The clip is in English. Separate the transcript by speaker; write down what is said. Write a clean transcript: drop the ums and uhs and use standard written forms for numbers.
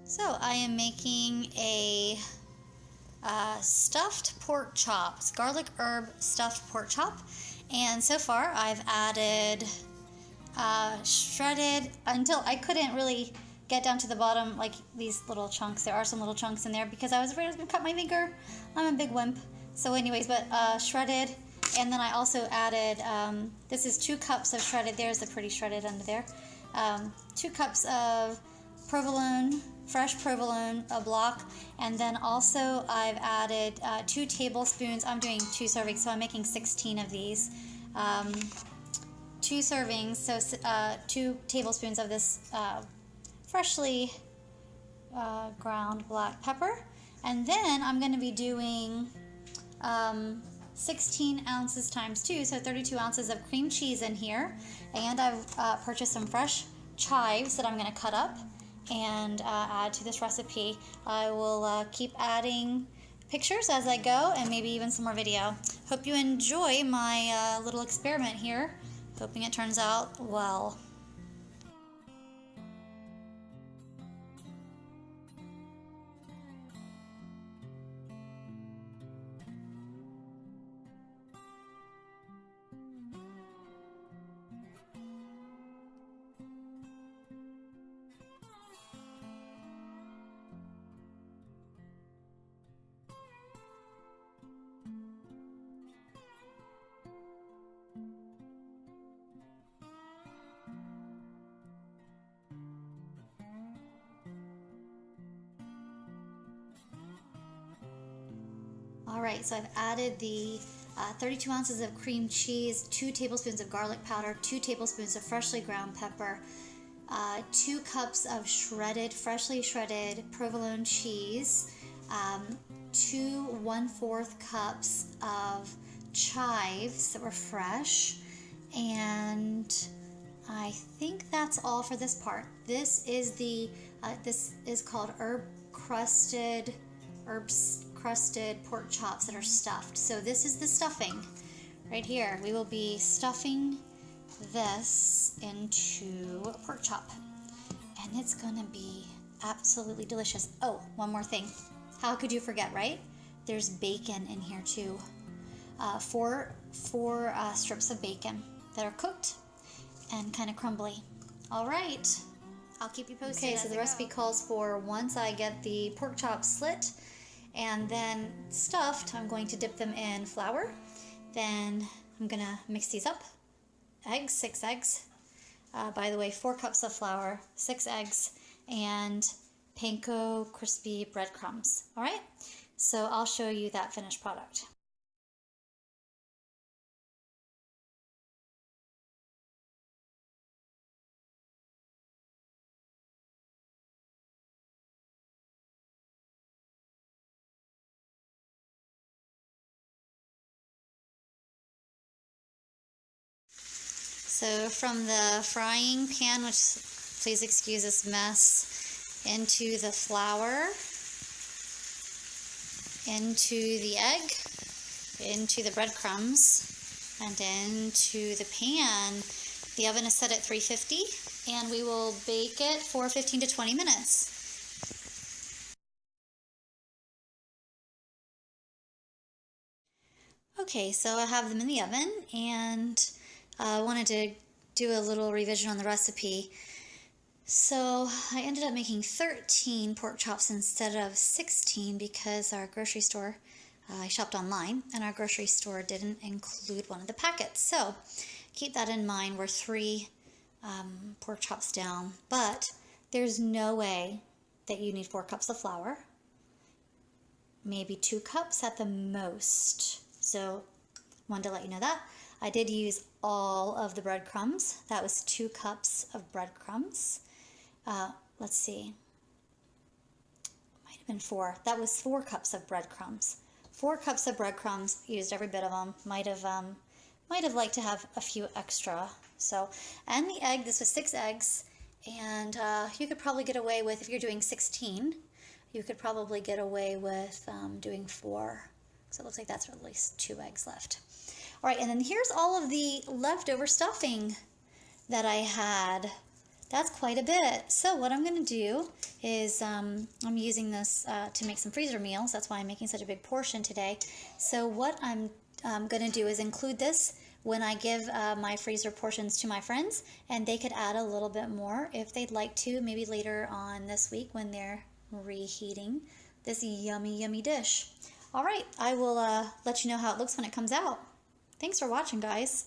Speaker 1: So I am making a stuffed pork chops, garlic herb stuffed pork chop. And so far I've added shredded, until I couldn't really get down to the bottom, like these little chunks. There are some little chunks in there because I was afraid I was going to cut my finger. I'm a big wimp. So anyways, but shredded. And then I also added, this is 2 cups of shredded. There's the pretty shredded under there. 2 cups of provolone, fresh provolone, a block. And then also I've added 2 tablespoons. I'm doing 2 servings, so I'm making 16 of these. 2 servings, so 2 tablespoons of this freshly ground black pepper. And then I'm going to be doing 16 ounces times 2, so 32 ounces of cream cheese in here. And I've purchased some fresh chives that I'm going to cut up and add to this recipe. I will keep adding pictures as I go, and maybe even some more video. Hope you enjoy my little experiment here. Hoping it turns out well. Alright, so I've added the 32 ounces of cream cheese, 2 tablespoons of garlic powder, 2 tablespoons of freshly ground pepper, 2 cups of freshly shredded provolone cheese, 2 1/4 cups of chives that were fresh, and I think that's all for this part. This is this is called crusted pork chops that are stuffed. So this is the stuffing right here. We will be stuffing this into a pork chop, and it's gonna be absolutely delicious. Oh, one more thing. How could you forget, right? There's bacon in here too. Four strips of bacon that are cooked and kind of crumbly. All right, I'll keep you posted. Okay, so the recipe calls for, once I get the pork chops slit and then stuffed, I'm going to dip them in flour. Then I'm gonna mix these up. Eggs, 6 eggs. By the way, 4 cups of flour, 6 eggs, and panko crispy breadcrumbs. All right, so I'll show you that finished product. So from the frying pan, which, please excuse this mess, into the flour, into the egg, into the breadcrumbs, and into the pan. The oven is set at 350, and we will bake it for 15 to 20 minutes. Okay, so I have them in the oven, and I wanted to do a little revision on the recipe. So I ended up making 13 pork chops instead of 16 because our grocery store, I shopped online, and our grocery store didn't include one of the packets. So keep that in mind. We're 3 pork chops down, but there's no way that you need 4 cups of flour. Maybe 2 cups at the most. So wanted to let you know that. I did use all of the breadcrumbs. That was 2 cups of breadcrumbs. Let's see. Might have been 4. That was 4 cups of breadcrumbs. 4 cups of breadcrumbs. Used every bit of them. Might have liked to have a few extra. So, and the egg. This was 6 eggs, and you could probably get away with, if you're doing 16, you could probably get away with doing 4. So it looks like that's at least 2 eggs left. All right, and then here's all of the leftover stuffing that I had That's quite a bit. So what I'm going to do is I'm using this to make some freezer meals. That's why I'm making such a big portion today. So what I'm going to do is include this when I give my freezer portions to my friends, and they could add a little bit more if they'd like to, maybe later on this week when they're reheating this yummy, yummy dish. All right, I will let you know how it looks when it comes out. Thanks for watching, guys.